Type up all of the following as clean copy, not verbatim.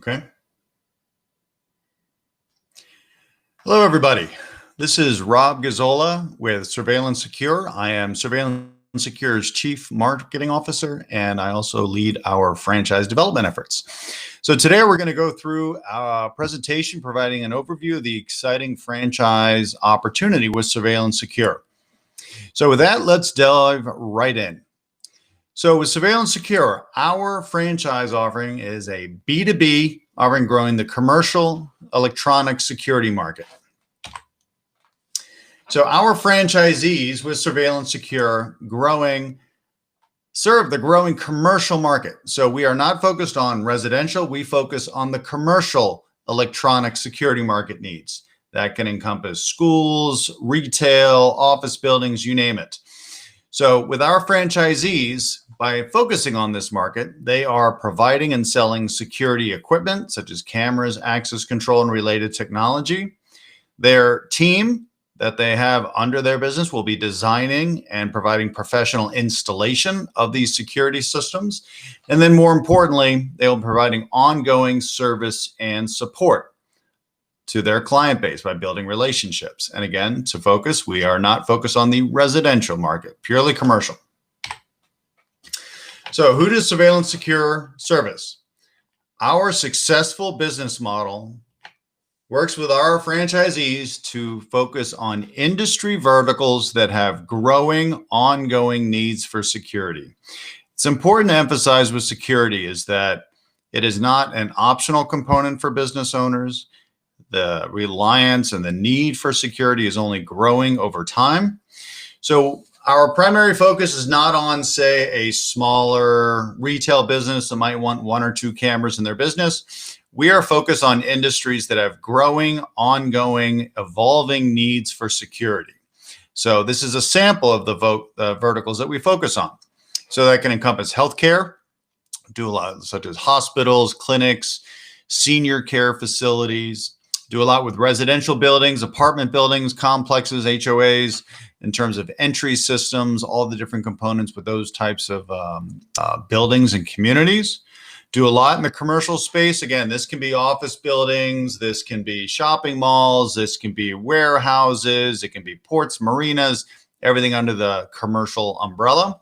Okay. Hello, everybody. This is Rob Gazzola with Surveillance Secure. I am Surveillance Secure's Chief Marketing Officer, and I also lead our franchise development efforts. So today we're going to go through a presentation providing an overview of the exciting franchise opportunity with Surveillance Secure. So with that, let's dive right in. So with Surveillance Secure, our franchise offering is a B2B offering growing the commercial electronic security market. So our franchisees with Surveillance Secure serve the growing commercial market. So we are not focused on residential, we focus on the commercial electronic security market needs. That can encompass schools, retail, office buildings, you name it. So with our franchisees, by focusing on this market, they are providing and selling security equipment such as cameras, access control, and related technology. Their team that they have under their business will be designing and providing professional installation of these security systems. And then more importantly, they'll be providing ongoing service and support to their client base by building relationships. And again, to focus, we are not focused on the residential market, purely commercial. So who does Surveillance Secure service? Our successful business model works with our franchisees to focus on industry verticals that have growing, ongoing needs for security. It's important to emphasize with security is that it is not an optional component for business owners. The reliance and the need for security is only growing over time. So our primary focus is not on, say, a smaller retail business that might want 1 or 2 cameras in their business. We are focused on industries that have growing, ongoing, evolving needs for security. So this is a sample of the verticals that we focus on. So that can encompass healthcare, do a lot such as hospitals, clinics, senior care facilities, do a lot with residential buildings, apartment buildings, complexes, HOAs, in terms of entry systems, all the different components with those types of buildings and communities. Do a lot in the commercial space. Again, this can be office buildings, this can be shopping malls, this can be warehouses, it can be ports, marinas, everything under the commercial umbrella.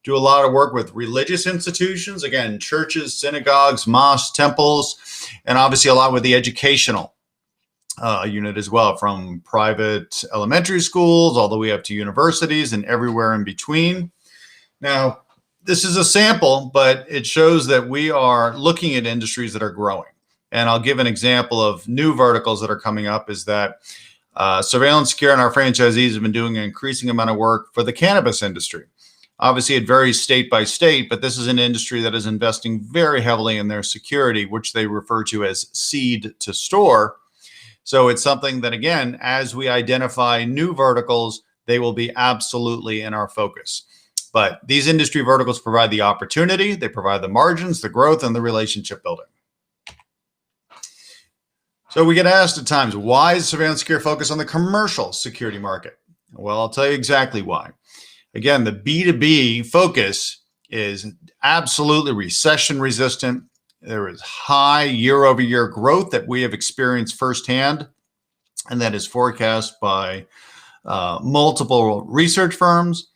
Do a lot of work with religious institutions, again, churches, synagogues, mosques, temples, and obviously a lot with the educational unit as well, from private elementary schools all the way up to universities and everywhere in between. Now, this is a sample, but it shows that we are looking at industries that are growing. And I'll give an example of new verticals that are coming up is that Surveillance Secure and our franchisees have been doing an increasing amount of work for the cannabis industry. Obviously, it varies state by state, but this is an industry that is investing very heavily in their security, which they refer to as seed to store. So it's something that, again, as we identify new verticals, they will be absolutely in our focus. But these industry verticals provide the opportunity, they provide the margins, the growth, and the relationship building. So we get asked at times, why is Surveillance Secure focused on the commercial security market? Well, I'll tell you exactly why. Again, the B2B focus is absolutely recession resistant. There is high year-over-year growth that we have experienced firsthand, and that is forecast by multiple research firms.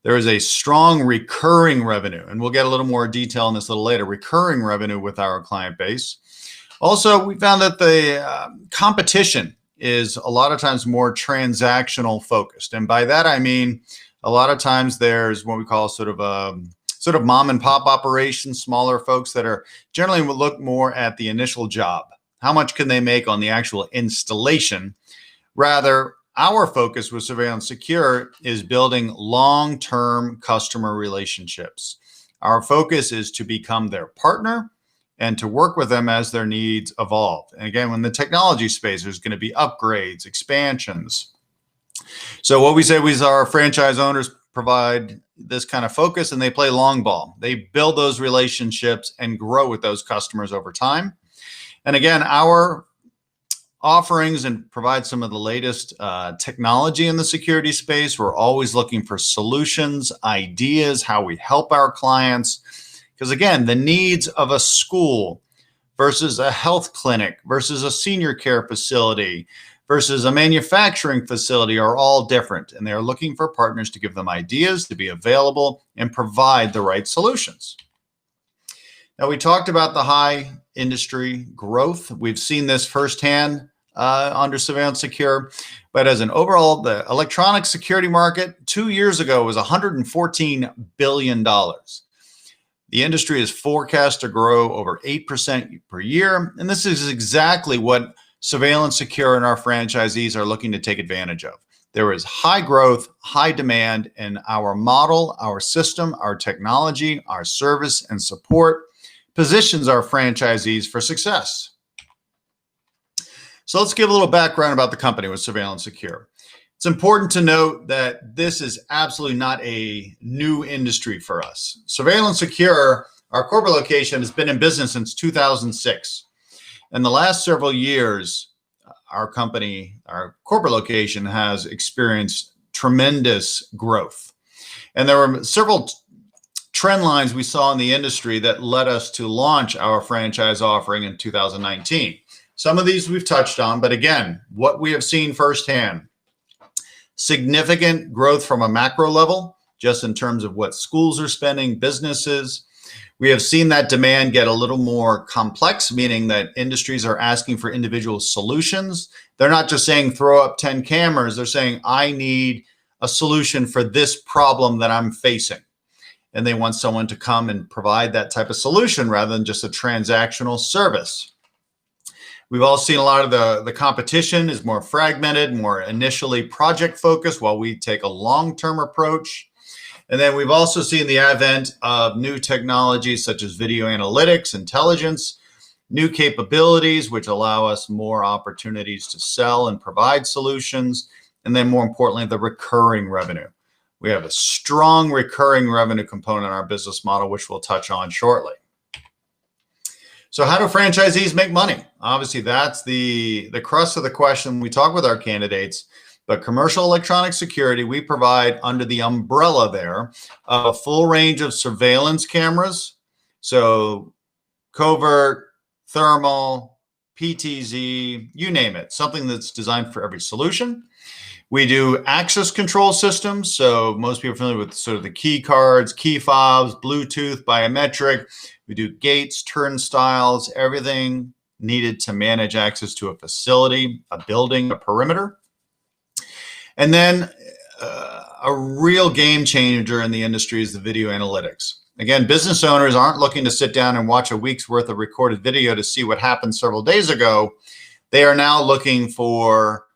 There is a strong recurring revenue, and we'll get a little more detail on this a little later, recurring revenue with our client base. Also, we found that the competition is a lot of times more transactional focused. And by that, I mean, a lot of times there's what we call sort of mom and pop operations, smaller folks that are generally will look more at the initial job. How much can they make on the actual installation? Rather, our focus with Surveillance Secure is building long-term customer relationships. Our focus is to become their partner and to work with them as their needs evolve. And again, in the technology space, there's going to be upgrades, expansions. So what we say is our franchise owners provide this kind of focus and they play long ball. They build those relationships and grow with those customers over time. And again, our offerings and provide some of the latest technology in the security space. We're always looking for solutions, ideas, how we help our clients. Because again, the needs of a school versus a health clinic versus a senior care facility versus a manufacturing facility are all different, and they're looking for partners to give them ideas, to be available, and provide the right solutions. Now, we talked about the high industry growth. We've seen this firsthand under Surveillance Secure, but as an overall, the electronic security market 2 years ago was $114 billion. The industry is forecast to grow over 8% per year, and this is exactly what Surveillance Secure and our franchisees are looking to take advantage of. There is high growth, high demand, and our model, our system, our technology, our service and support positions our franchisees for success. So let's give a little background about the company with Surveillance Secure. It's important to note that this is absolutely not a new industry for us. Surveillance Secure, our corporate location, has been in business since 2006. In the last several years, our company, our corporate location, has experienced tremendous growth. And there were several trend lines we saw in the industry that led us to launch our franchise offering in 2019. Some of these we've touched on, but again, what we have seen firsthand, significant growth from a macro level, just in terms of what schools are spending, businesses. We have seen that demand get a little more complex, meaning that industries are asking for individual solutions. They're not just saying throw up 10 cameras. They're saying I need a solution for this problem that I'm facing. And they want someone to come and provide that type of solution rather than just a transactional service. We've all seen a lot of the competition is more fragmented, more initially project focused, while we take a long-term approach. And then we've also seen the advent of new technologies such as video analytics, intelligence, new capabilities, which allow us more opportunities to sell and provide solutions. And then more importantly, the recurring revenue. We have a strong recurring revenue component in our business model, which we'll touch on shortly. So how do franchisees make money? Obviously, that's the crux of the question. We talk with our candidates. But commercial electronic security, we provide under the umbrella there a full range of surveillance cameras. So covert, thermal, PTZ, you name it, something that's designed for every solution. We do access control systems. So most people are familiar with sort of the key cards, key fobs, Bluetooth, biometric. We do gates, turnstiles, everything needed to manage access to a facility, a building, a perimeter. And then a real game changer in the industry is the video analytics. Again, business owners aren't looking to sit down and watch a week's worth of recorded video to see what happened several days ago. They are now looking for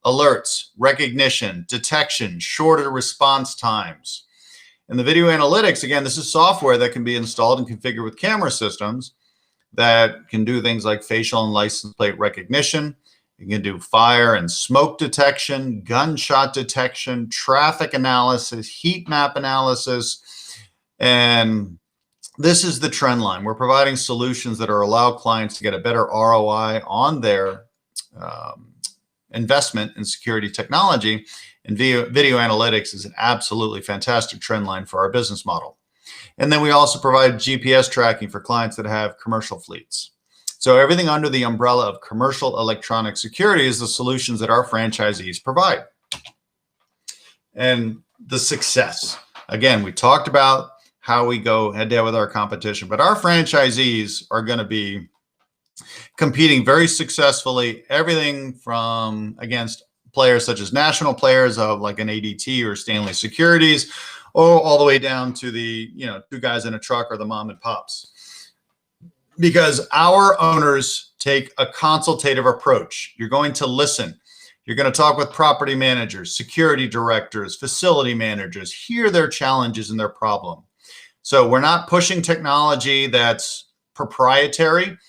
alerts, recognition, detection, shorter response times. And the video analytics, again, this is software that can be installed and configured with camera systems that can do things like facial and license plate recognition. You can do fire and smoke detection, gunshot detection, traffic analysis, heat map analysis. And this is the trend line. We're providing solutions that allow clients to get a better ROI on their investment in security technology. And video analytics is an absolutely fantastic trend line for our business model. And then we also provide GPS tracking for clients that have commercial fleets. So everything under the umbrella of commercial electronic security is the solutions that our franchisees provide. And the success. Again, we talked about how we go head-to-head with our competition, but our franchisees are going to be competing very successfully, everything from against players such as national players of like an ADT or Stanley Securities, or all the way down to the, two guys in a truck or the mom and pops. Because our owners take a consultative approach. You're going to listen. You're going to talk with property managers, security directors, facility managers, hear their challenges and their problem. So we're not pushing technology that's proprietary.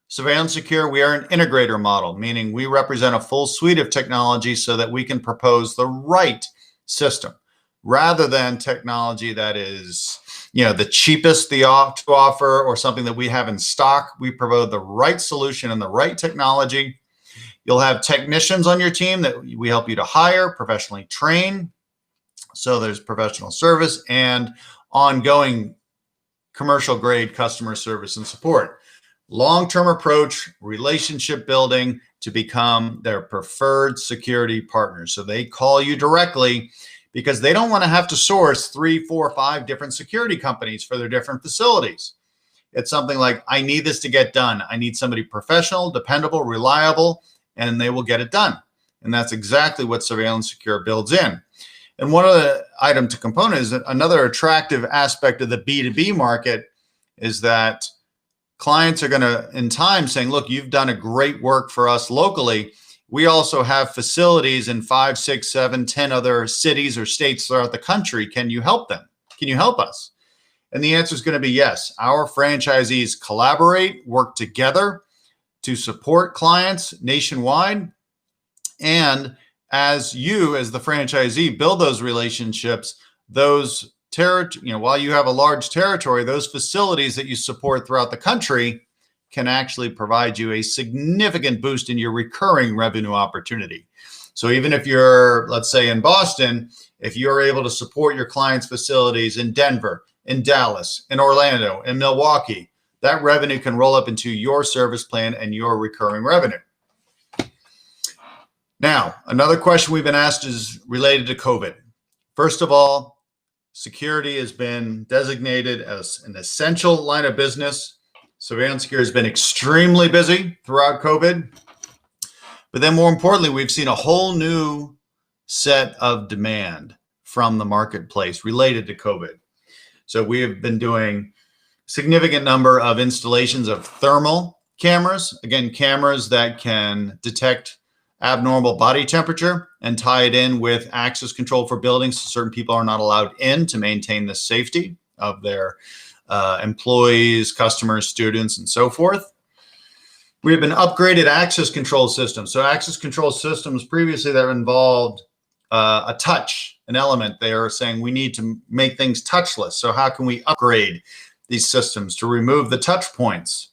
Surveillance Secure, we are an integrator model, meaning we represent a full suite of technology so that we can propose the right system rather than technology that is the cheapest to offer or something that we have in stock. We provide the right solution and the right technology. You'll have technicians on your team that we help you to hire, professionally train. So there's professional service and ongoing commercial grade customer service and support. long-term approach, relationship building to become their preferred security partner. So they call you directly because they don't want to have to source 3, 4, 5 different security companies for their different facilities. It's something like, I need this to get done. I need somebody professional, dependable, reliable, and they will get it done. And that's exactly what Surveillance Secure builds in. And one of the item to component is that another attractive aspect of the B2B market is that clients are going to, in time, saying, look, you've done a great work for us locally. We also have facilities in 5, 6, 7, 10 other cities or states throughout the country. Can you help them? Can you help us? And the answer is going to be yes. Our franchisees collaborate, work together to support clients nationwide. And as you, as the franchisee, build those relationships, those while you have a large territory, those facilities that you support throughout the country can actually provide you a significant boost in your recurring revenue opportunity. So even if you're, let's say, in Boston, if you're able to support your clients' facilities in Denver, in Dallas, in Orlando, in Milwaukee, that revenue can roll up into your service plan and your recurring revenue. Now, another question we've been asked is related to COVID. First of all, security has been designated as an essential line of business. Surveillance Secure has been extremely busy throughout COVID. But then more importantly, we've seen a whole new set of demand from the marketplace related to COVID. So we have been doing a significant number of installations of thermal cameras. Again, cameras that can detect abnormal body temperature and tie it in with access control for buildings so certain people are not allowed in to maintain the safety of their employees, customers, students, and so forth. We have been upgraded access control systems. So access control systems previously that involved a touch, an element. They are saying we need to make things touchless. So how can we upgrade these systems to remove the touch points?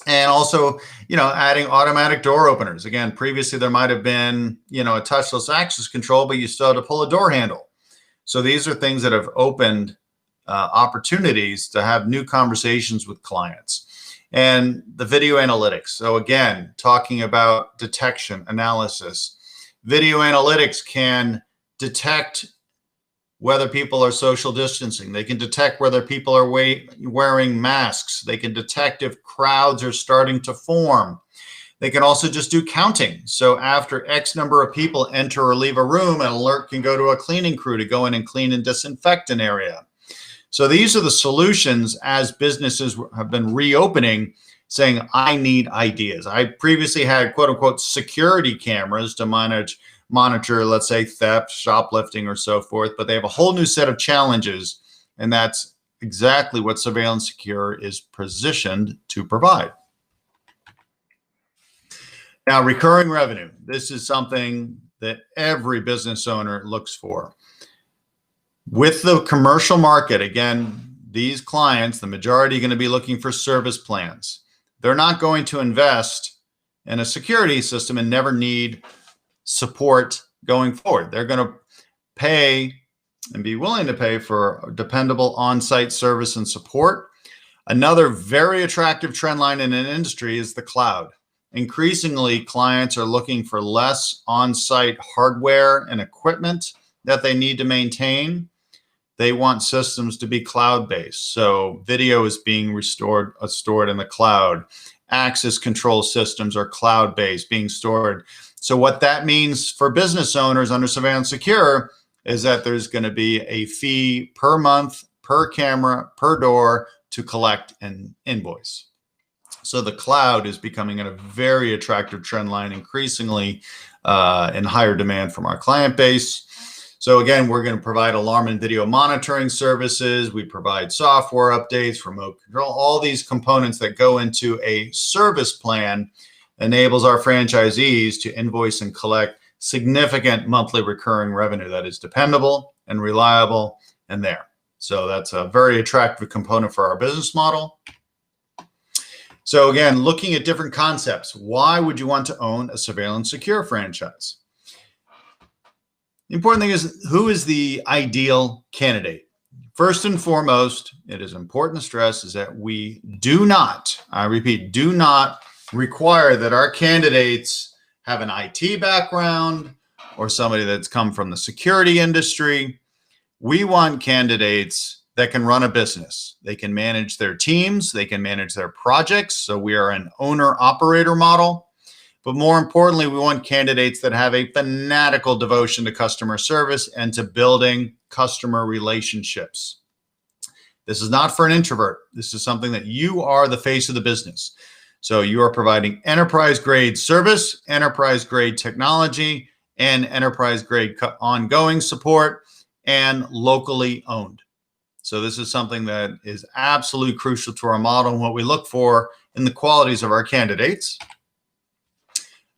And also, adding automatic door openers. Again, previously there might have been, a touchless access control, but you still had to pull a door handle. So these are things that have opened opportunities to have new conversations with clients. And the video analytics. So again, talking about detection, analysis. Video analytics can detect whether people are social distancing. They can detect whether people are wearing masks. They can detect if crowds are starting to form. They can also just do counting. So after X number of people enter or leave a room, an alert can go to a cleaning crew to go in and clean and disinfect an area. So these are the solutions as businesses have been reopening, saying, I need ideas. I previously had quote unquote security cameras to monitor, let's say, theft, shoplifting, or so forth, but they have a whole new set of challenges, and that's exactly what Surveillance Secure is positioned to provide. Now, recurring revenue. This is something that every business owner looks for. With the commercial market, again, these clients, the majority are going to be looking for service plans. They're not going to invest in a security system and never need support going forward. They're going to pay and be willing to pay for dependable on-site service and support. Another very attractive trend line in an industry is the cloud. Increasingly, clients are looking for less on-site hardware and equipment that they need to maintain. They want systems to be cloud-based. So video is being stored in the cloud. Access control systems are cloud-based, being stored. So what that means for business owners under Surveillance Secure is that there's going to be a fee per month, per camera, per door to collect an invoice. So the cloud is becoming a very attractive trend line, increasingly in higher demand from our client base. So again, we're going to provide alarm and video monitoring services. We provide software updates, remote control, all these components that go into a service plan enables our franchisees to invoice and collect significant monthly recurring revenue that is dependable and reliable and there. So that's a very attractive component for our business model. So again, looking at different concepts, why would you want to own a Surveillance Secure franchise? The important thing is, who is the ideal candidate First and foremost, it is important to stress is that we do not, I repeat, do not require that our candidates have an IT background or somebody that's come from the security industry. We want candidates that can run a business. They can manage their teams. They can manage their projects. So we are an owner-operator model. But more importantly, we want candidates that have a fanatical devotion to customer service and to building customer relationships. This is not for an introvert. This is something that you are the face of the business. So you are providing enterprise-grade service, enterprise-grade technology, and enterprise-grade ongoing support, and locally owned. So this is something that is absolutely crucial to our model and what we look for in the qualities of our candidates.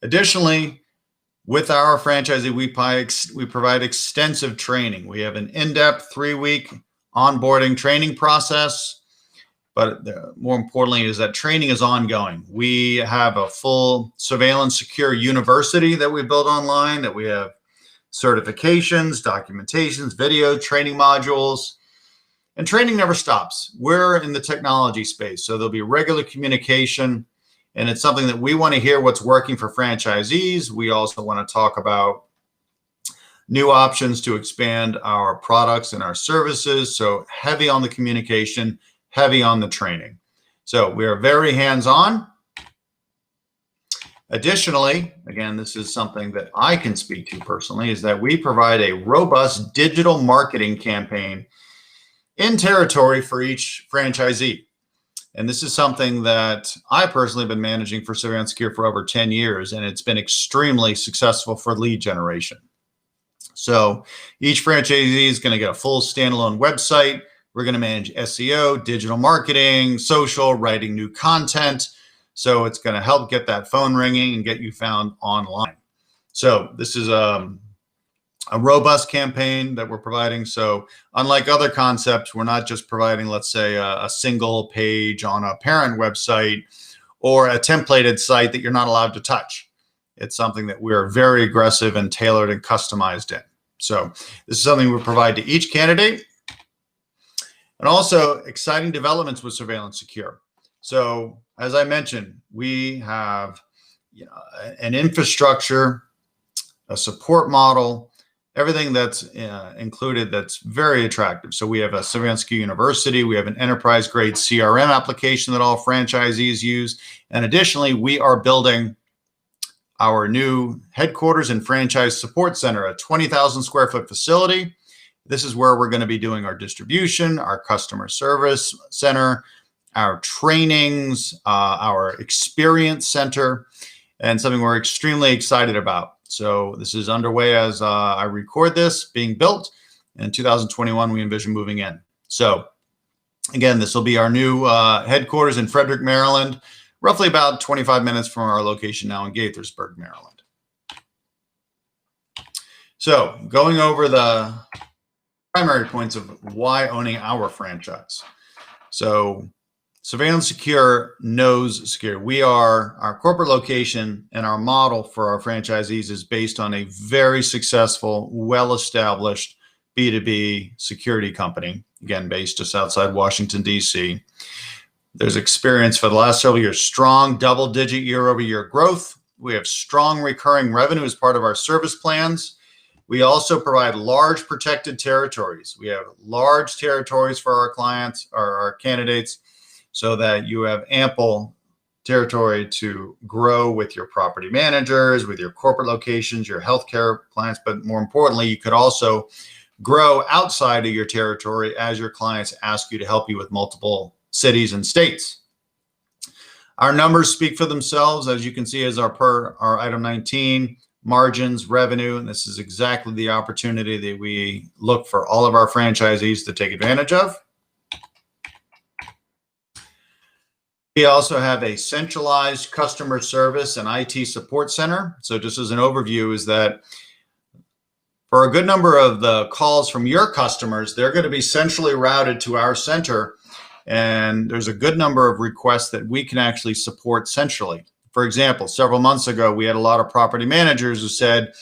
Additionally, with our franchisee, we provide extensive training. We have an in-depth 3-week onboarding training process, but more importantly is that training is ongoing. We have a full surveillance secure university that we built online, that we have certifications, documentations, video training modules, and training never stops. We're in the technology space, so there'll be regular communication, and it's something that we want to hear what's working for franchisees. We also want to talk about new options to expand our products and our services. So heavy on the communication, heavy on the training. So we are very hands-on. Additionally, again, this is something that I can speak to personally, is that we provide a robust digital marketing campaign in territory for each franchisee. And this is something that I personally have been managing for Surveillance Secure for over 10 years, and it's been extremely successful for lead generation. So each franchisee is going to get a full standalone website. We're going to manage SEO, digital marketing, social, writing new content. So it's going to help get that phone ringing and get you found online. So this is a robust campaign that we're providing. So unlike other concepts, we're not just providing, let's say, a single page on a parent website or a templated site that you're not allowed to touch. It's something that we're very aggressive and tailored and customized in. So this is something we provide to each candidate. And also exciting developments with Surveillance Secure. So as I mentioned, we have an infrastructure, a support model, everything that's included that's very attractive. So we have a Surveillance Secure University. We have an enterprise-grade CRM application that all franchisees use. And additionally, we are building our new headquarters and franchise support center, a 20,000 square foot facility. This is where we're going to be doing our distribution, our customer service center, our trainings, our experience center, and something we're extremely excited about. So this is underway as I record this, being built. In 2021, we envision moving in. So again, this will be our new headquarters in Frederick, Maryland, roughly about 25 minutes from our location now in Gaithersburg, Maryland. So going over the primary points of why owning our franchise. So Surveillance Secure knows secure. We are, our corporate location and our model for our franchisees is based on a very successful, well-established B2B security company, again, based just outside Washington, D.C. There's experience for the last several years, strong double-digit year-over-year growth. We have strong recurring revenue as part of our service plans. We also provide large protected territories. We have large territories for our clients or our candidates so that you have ample territory to grow with your property managers, with your corporate locations, your healthcare clients, but more importantly, you could also grow outside of your territory as your clients ask you to help you with multiple cities and states. Our numbers speak for themselves, as you can see, as our item 19, margins, revenue, and this is exactly the opportunity that we look for all of our franchisees to take advantage of. We also have a centralized customer service and IT support center. So just as an overview is that for a good number of the calls from your customers, they're going to be centrally routed to our center. And there's a good number of requests that we can actually support centrally. For example, several months ago, we had a lot of property managers who said,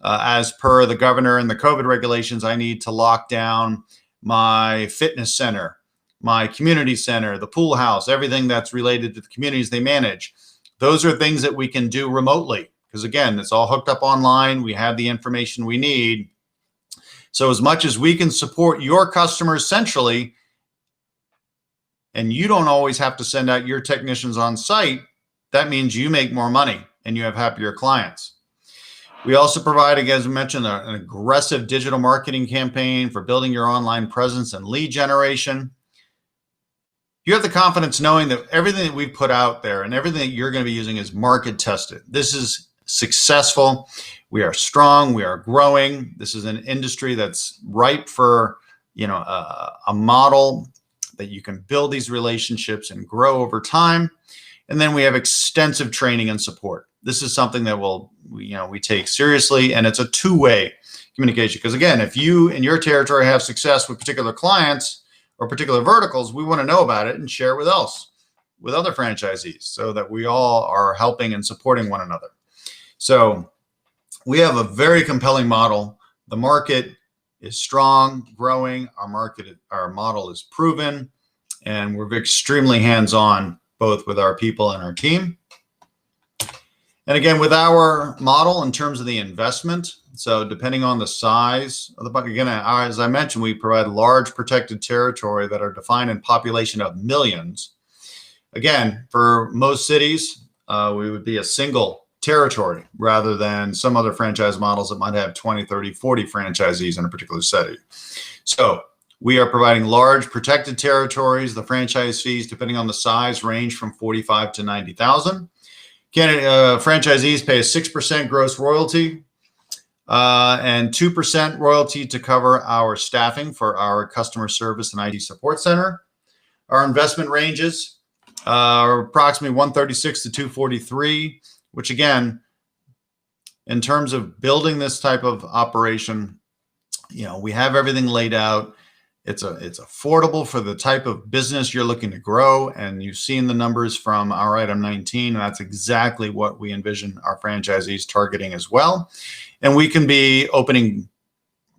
as per the governor and the COVID regulations, I need to lock down my fitness center, my community center, the pool house, everything that's related to the communities they manage. Those are things that we can do remotely because, again, it's all hooked up online. We have the information we need. So as much as we can support your customers centrally, and you don't always have to send out your technicians on site, that means you make more money and you have happier clients. We also provide, as I mentioned, an aggressive digital marketing campaign for building your online presence and lead generation. You have the confidence knowing that everything that we put out there and everything that you're going to be using is market tested. This is successful. We are strong. We are growing. This is an industry that's ripe for, a model that you can build these relationships and grow over time. And then we have extensive training and support. This is something that we take seriously, and it's a two-way communication. Because again, if you in your territory have success with particular clients or particular verticals, we want to know about it and share with other franchisees so that we all are helping and supporting one another. So we have a very compelling model. The market is strong, growing. Our model is proven, and we're extremely hands-on both with our people and our team. And again, with our model in terms of the investment, so depending on the size of the bucket, again, as I mentioned, we provide large protected territory that are defined in population of millions. Again, for most cities, we would be a single territory rather than some other franchise models that might have 20, 30, 40 franchisees in a particular city. So we are providing large protected territories. The franchise fees, depending on the size, range from $45,000 to $90,000. Franchisees pay a 6% gross royalty and 2% royalty to cover our staffing for our customer service and IT support center. Our investment ranges are approximately $136,000 to $243,000, which again, in terms of building this type of operation, we have everything laid out. It's affordable for the type of business you're looking to grow. And you've seen the numbers from our item 19. And that's exactly what we envision our franchisees targeting as well. And we can be opening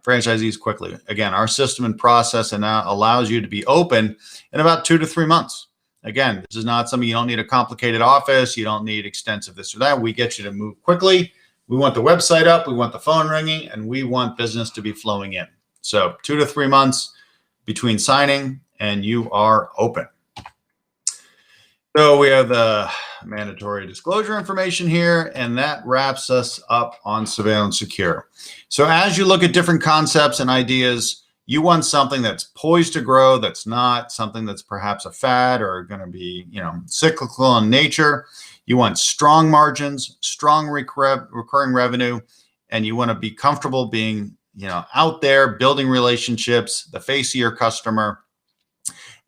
franchisees quickly. Again, our system and process allows you to be open in about 2 to 3 months. Again, this is not something you don't need a complicated office. You don't need extensive this or that. We get you to move quickly. We want the website up. We want the phone ringing, and we want business to be flowing in. So 2 to 3 months between signing and you are open. So we have the mandatory disclosure information here, and that wraps us up on Surveillance Secure. So as you look at different concepts and ideas, you want something that's poised to grow, that's not something that's perhaps a fad or going to be, cyclical in nature. You want strong margins, strong recurring revenue, and you want to be comfortable being, out there building relationships, the face of your customer,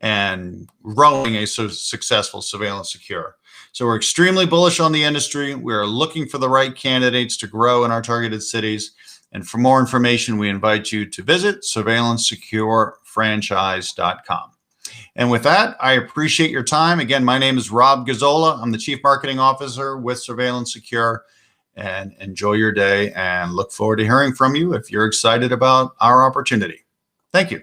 and growing a successful Surveillance Secure. So we're extremely bullish on the industry. We're looking for the right candidates to grow in our targeted cities. And for more information, we invite you to visit surveillancesecurefranchise.com. And with that, I appreciate your time. Again, my name is Rob Gazzola. I'm the Chief Marketing Officer with Surveillance Secure. And enjoy your day and look forward to hearing from you if you're excited about our opportunity. Thank you.